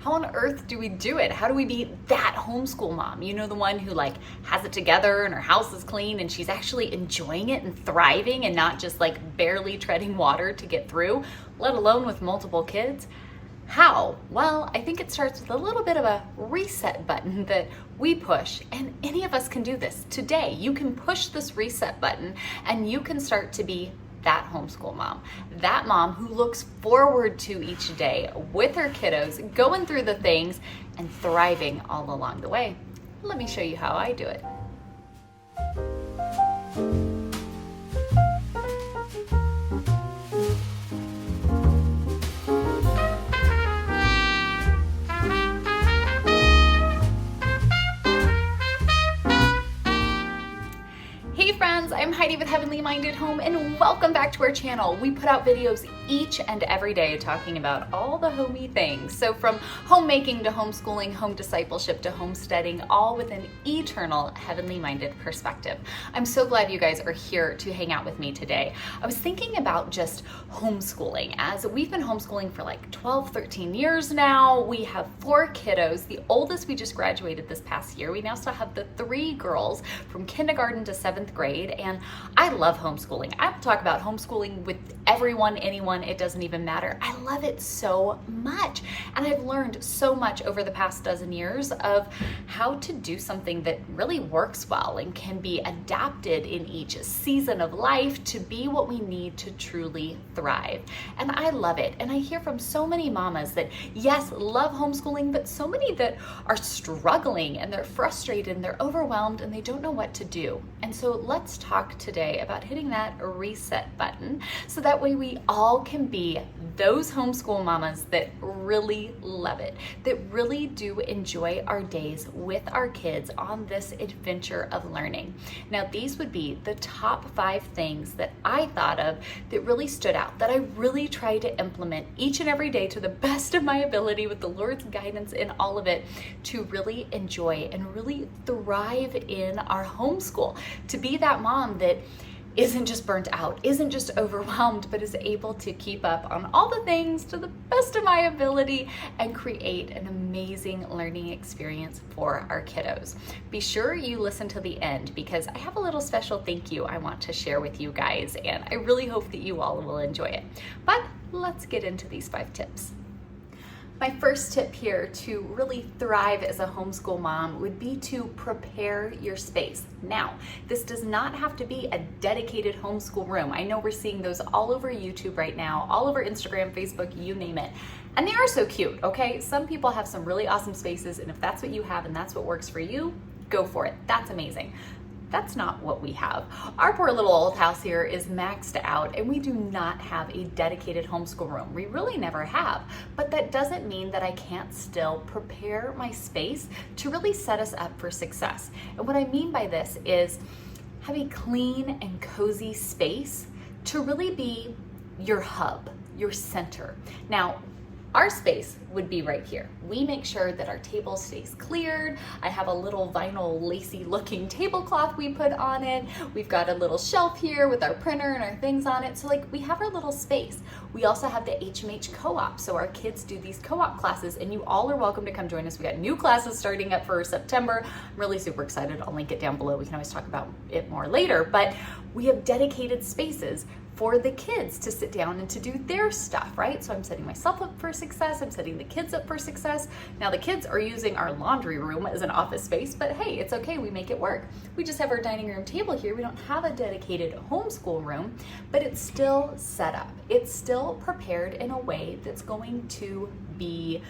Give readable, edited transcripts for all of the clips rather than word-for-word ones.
how on earth do we do it? How do we be that homeschool mom? You know, the one who like has it together and her house is clean and she's actually enjoying it and thriving and not just like barely treading water to get through, let alone with multiple kids. How? Well, I think it starts with a little bit of a reset button that we push, and any of us can do this. Today, you can push this reset button and you can start to be that homeschool mom, that mom who looks forward to each day with her kiddos, going through the things and thriving all along the way. Let me show you how I do it. I'm Heidi with Heavenly Minded Home, and welcome back to our channel. We put out videos each and every day talking about all the homey things. So from homemaking to homeschooling, home discipleship to homesteading, all with an eternal heavenly minded perspective. I'm so glad you guys are here to hang out with me today. I was thinking about just homeschooling, as we've been homeschooling for like 12, 13 years now. We have 4 kiddos. The oldest we just graduated this past year. We now still have the 3 girls from kindergarten to 7th grade. And I love homeschooling. I will talk about homeschooling with everyone, anyone, it doesn't even matter. I love it so much. And I've learned so much over the past dozen years of how to do something that really works well and can be adapted in each season of life to be what we need to truly thrive. And I love it. And I hear from so many mamas that, yes, love homeschooling, but so many that are struggling and they're frustrated and they're overwhelmed and they don't know what to do. And so let's talk today about hitting that reset button so that way we all can be those homeschool mamas that really love it, that really do enjoy our days with our kids on this adventure of learning. Now, these would be the top 5 things that I thought of that really stood out, that I really try to implement each and every day to the best of my ability with the Lord's guidance in all of it, to really enjoy and really thrive in our homeschool, to be that mom that isn't just burnt out, isn't just overwhelmed, but is able to keep up on all the things to the best of my ability and create an amazing learning experience for our kiddos. Be sure you listen to the end because I have a little special thank you I want to share with you guys, and I really hope that you all will enjoy it. But let's get into these 5 tips. My first tip here to really thrive as a homeschool mom would be to prepare your space. Now, this does not have to be a dedicated homeschool room. I know we're seeing those all over YouTube right now, all over Instagram, Facebook, you name it. And they are so cute, okay? Some people have some really awesome spaces, and if that's what you have and that's what works for you, go for it. That's amazing. That's not what we have. Our poor little old house here is maxed out and we do not have a dedicated homeschool room. We really never have, but that doesn't mean that I can't still prepare my space to really set us up for success. And what I mean by this is have a clean and cozy space to really be your hub, your center. Now, our space would be right here. We make sure that our table stays cleared. I have a little vinyl lacy looking tablecloth we put on it. We've got a little shelf here with our printer and our things on it. So like we have our little space. We also have the HMH co-op. So our kids do these co-op classes and you all are welcome to come join us. We got new classes starting up for September. I'm really super excited. I'll link it down below. We can always talk about it more later, but we have dedicated spaces for the kids to sit down and to do their stuff, right? So I'm setting myself up for success. I'm setting the kids up for success. Now the kids are using our laundry room as an office space, but hey, it's okay. We make it work. We just have our dining room table here. We don't have a dedicated homeschool room, but it's still set up. It's still prepared in a way that's going to be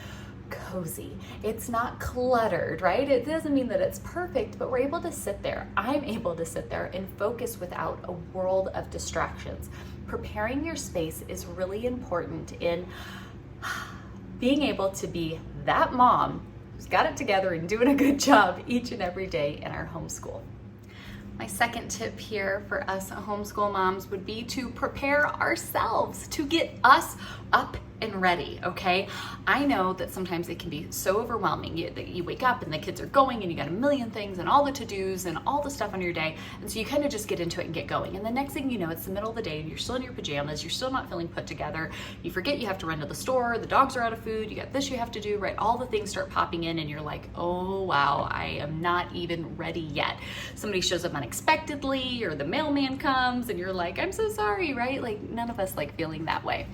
cozy. It's not cluttered, right? It doesn't mean that it's perfect, but we're able to sit there. I'm able to sit there and focus without a world of distractions. Preparing your space is really important in being able to be that mom who's got it together and doing a good job each and every day in our homeschool. My second tip here for us homeschool moms would be to prepare ourselves, to get us up and ready, okay? I know that sometimes it can be so overwhelming. You wake up and the kids are going and you got a million things and all the to-dos and all the stuff on your day, and so you kind of just get into it and get going. And the next thing you know, it's the middle of the day and you're still in your pajamas, you're still not feeling put together, you forget you have to run to the store, the dogs are out of food, you got this you have to do, right? All the things start popping in and you're like, oh wow, I am not even ready yet. Somebody shows up unexpectedly or the mailman comes and you're like, I'm so sorry, right? Like none of us like feeling that way.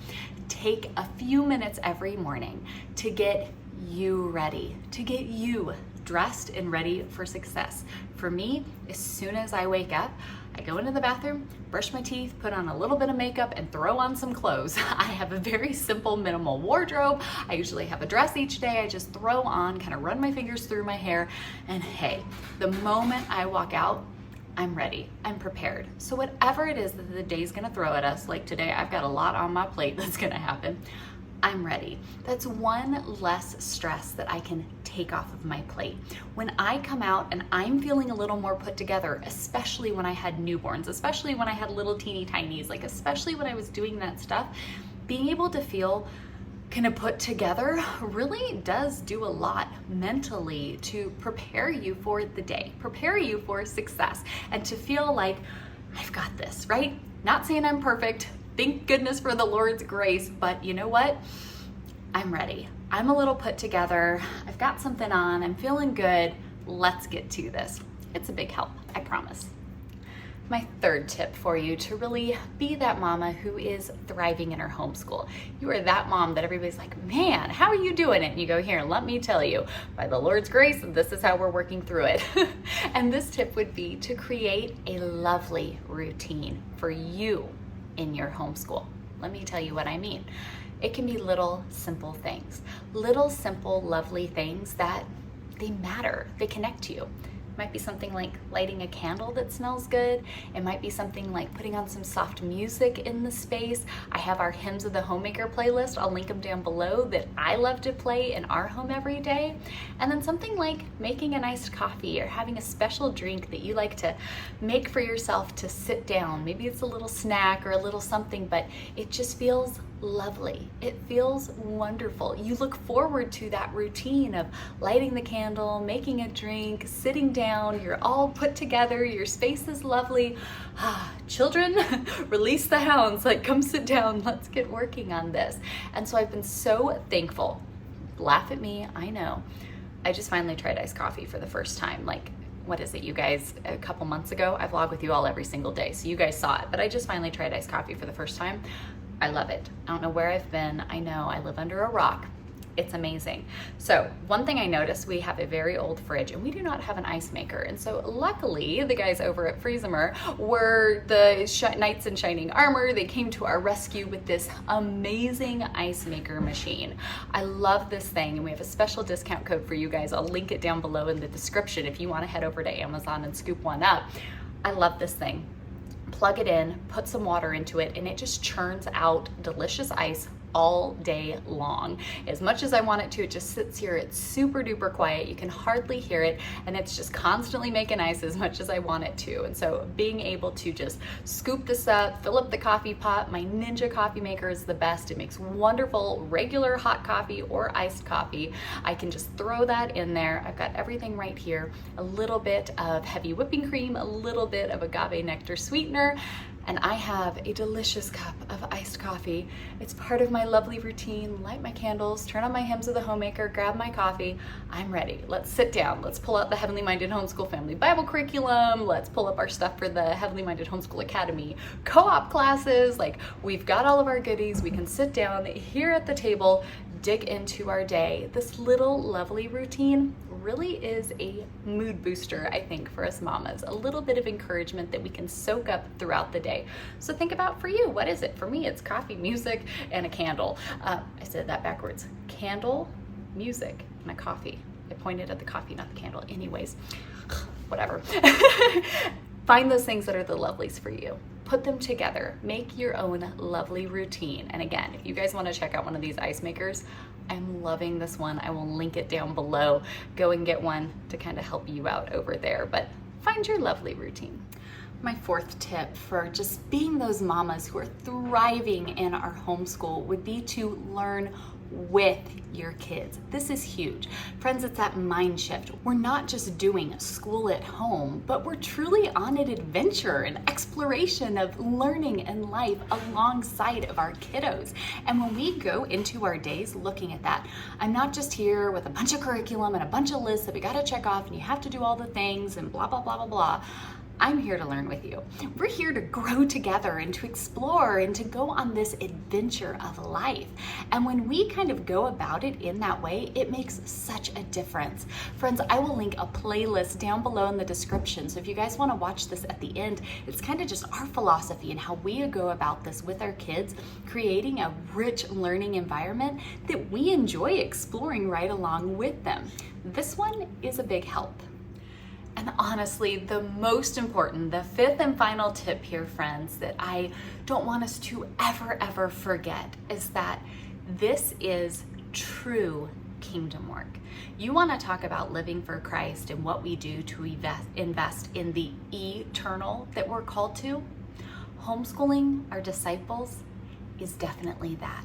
Take a few minutes every morning to get you ready, to get you dressed and ready for success. For me, as soon as I wake up, I go into the bathroom, brush my teeth, put on a little bit of makeup, and throw on some clothes. I have a very simple, minimal wardrobe. I usually have a dress each day. I just throw on, kind of run my fingers through my hair, and hey, the moment I walk out, I'm ready, I'm prepared. So whatever it is that the day's gonna throw at us, like today, I've got a lot on my plate that's gonna happen, I'm ready. That's one less stress that I can take off of my plate. When I come out and I'm feeling a little more put together, especially when I had newborns, especially when I had little teeny tinies, like especially when I was doing that stuff, being able to feel kind of put together really does do a lot mentally to prepare you for the day, prepare you for success, and to feel like I've got this, right? Not saying I'm perfect, thank goodness for the Lord's grace, but you know what? I'm ready. I'm a little put together, I've got something on, I'm feeling good, let's get to this. It's a big help, I promise. My third tip for you to really be that mama who is thriving in her homeschool. You are that mom that everybody's like, man, how are you doing it? And you go, here, let me tell you, by the Lord's grace, this is how we're working through it. And this tip would be to create a lovely routine for you in your homeschool. Let me tell you what I mean. It can be little simple things, little simple lovely things that they matter, they connect to you. It might be something like lighting a candle that smells good. It might be something like putting on some soft music in the space. I have our Hymns of the Homemaker playlist. I'll link them down below that I love to play in our home every day. And then something like making an iced coffee or having a special drink that you like to make for yourself to sit down. Maybe it's a little snack or a little something, but it just feels lovely. It feels wonderful. You look forward to that routine of lighting the candle, making a drink, sitting down, you're all put together, your space is lovely. Children, release the hounds, like come sit down, let's get working on this. And so I've been so thankful. Laugh at me, I know. I just finally tried iced coffee for the first time. Like, what is it, you guys, a couple months ago? I vlog with you all every single day, so you guys saw it, but I just finally tried iced coffee for the first time. I love it. I don't know where I've been. I know I live under a rock. It's amazing. So one thing I noticed, we have a very old fridge and we do not have an ice maker. And so luckily the guys over at Freezemer were the knights in shining armor. They came to our rescue with this amazing ice maker machine. I love this thing and we have a special discount code for you guys. I'll link it down below in the description if you want to head over to Amazon and scoop one up. I love this thing. Plug it in, put some water into it, and it just churns out delicious ice all day long. As much as I want it to, it just sits here. It's super duper quiet. You can hardly hear it, and it's just constantly making ice as much as I want it to. And so being able to just scoop this up, fill up the coffee pot. My Ninja coffee maker is the best. It makes wonderful regular hot coffee or iced coffee. I can just throw that in there. I've got everything right here. A little bit of heavy whipping cream, a little bit of agave nectar sweetener, and I have a delicious cup of iced coffee. It's part of my lovely routine. Light my candles, turn on my Hymns of the Homemaker, grab my coffee. I'm ready. Let's sit down. Let's pull out the Heavenly Minded Homeschool Family Bible curriculum. Let's pull up our stuff for the Heavenly Minded Homeschool Academy co-op classes. Like, we've got all of our goodies. We can sit down here at the table, dig into our day. This little lovely routine really is a mood booster, I think, for us mamas. A little bit of encouragement that we can soak up throughout the day. So think about for you, what is it? For me, it's coffee, music, and a candle. I said that backwards. Candle, music, and a coffee. I pointed at the coffee, not the candle. Anyways, whatever. Find those things that are the lovelies for you. Put them together. Make your own lovely routine. And again, if you guys want to check out one of these ice makers, I'm loving this one. I will link it down below. Go and get one to kind of help you out over there. But find your lovely routine. My fourth tip for just being those mamas who are thriving in our homeschool would be to learn with your kids. This is huge. Friends, it's that mind shift. We're not just doing school at home, but we're truly on an adventure, an exploration of learning and life alongside of our kiddos. And when we go into our days looking at that, I'm not just here with a bunch of curriculum and a bunch of lists that we gotta check off and you have to do all the things and blah, blah, blah, blah, blah. I'm here to learn with you. We're here to grow together and to explore and to go on this adventure of life. And when we kind of go about it in that way, it makes such a difference. Friends, I will link a playlist down below in the description. So if you guys want to watch this at the end, it's kind of just our philosophy and how we go about this with our kids, creating a rich learning environment that we enjoy exploring right along with them. This one is a big help. And honestly, the most important, the fifth and final tip here, friends, that I don't want us to ever forget is that this is true kingdom work. You want to talk about living for Christ and what we do to invest in the eternal that we're called to? Homeschooling our disciples is definitely that.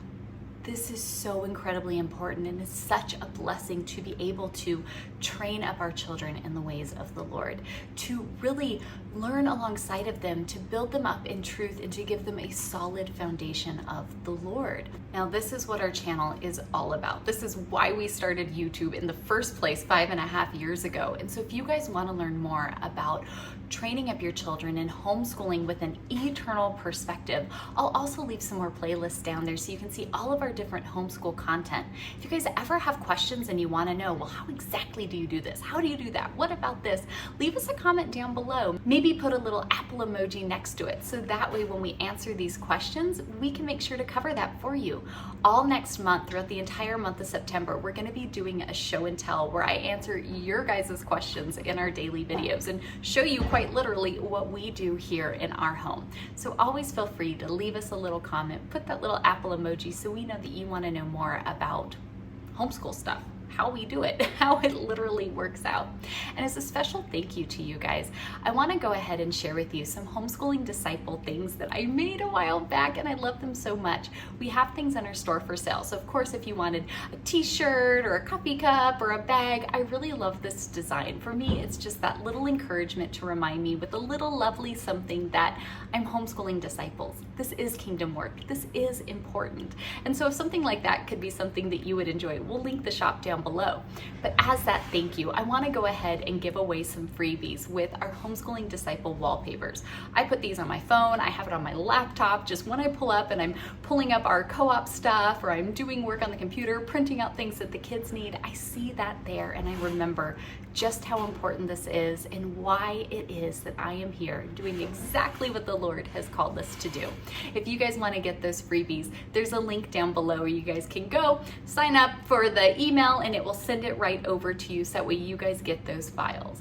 This is so incredibly important and is such a blessing to be able to train up our children in the ways of the Lord, to really learn alongside of them, to build them up in truth and to give them a solid foundation of the Lord. Now, this is what our channel is all about. This is why we started YouTube in the first place 5.5 years ago. And so if you guys want to learn more about training up your children and homeschooling with an eternal perspective, I'll also leave some more playlists down there so you can see all of our different homeschool content. If you guys ever have questions and you want to know, well, how exactly do you do this? How do you do that? What about this? Leave us a comment down below. Maybe put a little apple emoji next to it so that way when we answer these questions, we can make sure to cover that for you. All next month, throughout the entire month of September, we're going to be doing a show and tell where I answer your guys' questions in our daily videos and show you quite literally what we do here in our home. So always feel free to leave us a little comment, put that little apple emoji so we know that you want to know more about homeschool stuff, how we do it, how it literally works out. And as a special thank you to you guys, I want to go ahead and share with you some homeschooling disciple things that I made a while back and I love them so much. We have things in our store for sale. So of course, if you wanted a t-shirt or a coffee cup or a bag, I really love this design. For me, it's just that little encouragement to remind me with a little lovely something that I'm homeschooling disciples. This is kingdom work. This is important. And so if something like that could be something that you would enjoy, we'll link the shop down below. But as that thank you, I want to go ahead and give away some freebies with our homeschooling disciple wallpapers. I put these on my phone, I have it on my laptop, just when I pull up and I'm pulling up our co-op stuff or I'm doing work on the computer, printing out things that the kids need, I see that there and I remember just how important this is and why it is that I am here doing exactly what the Lord has called us to do. If you guys want to get those freebies, there's a link down below where you guys can go sign up for the email and it will send it right over to you so that way you guys get those files.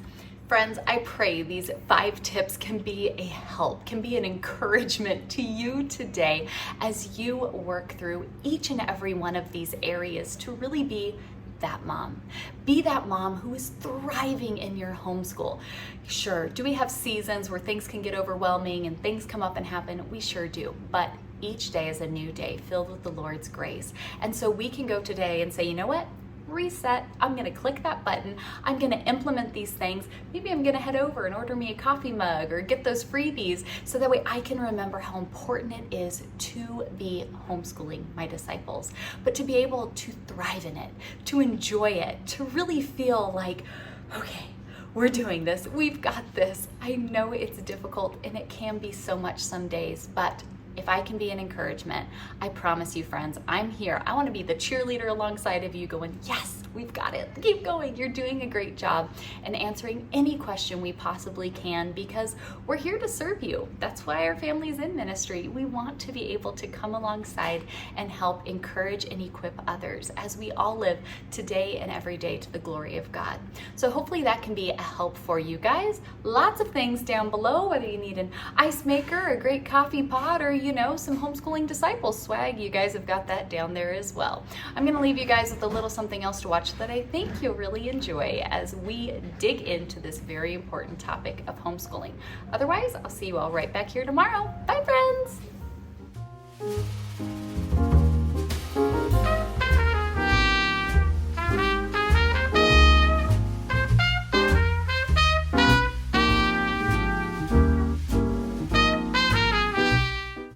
Friends, I pray these 5 tips can be a help, can be an encouragement to you today as you work through each and every one of these areas to really be that mom. Be that mom who is thriving in your homeschool. Sure, do we have seasons where things can get overwhelming and things come up and happen? We sure do, but each day is a new day filled with the Lord's grace. And so we can go today and say, you know what? Reset. I'm going to click that button. I'm going to implement these things. Maybe I'm going to head over and order me a coffee mug or get those freebies so that way I can remember how important it is to be homeschooling my disciples, but to be able to thrive in it, to enjoy it, to really feel like, okay, we're doing this. We've got this. I know it's difficult and it can be so much some days, but if I can be an encouragement, I promise you, friends, I'm here. I want to be the cheerleader alongside of you going, yes, we've got it. Keep going. You're doing a great job and answering any question we possibly can because we're here to serve you. That's why our family's in ministry. We want to be able to come alongside and help encourage and equip others as we all live today and every day to the glory of God. So hopefully that can be a help for you guys. Lots of things down below, whether you need an ice maker, a great coffee pot, or you know, some homeschooling disciples swag, you guys have got that down there as well. I'm going to leave you guys with a little something else to watch watch that I think you'll really enjoy as we dig into this very important topic of homeschooling. Otherwise, I'll see you all right back here tomorrow. Bye, friends.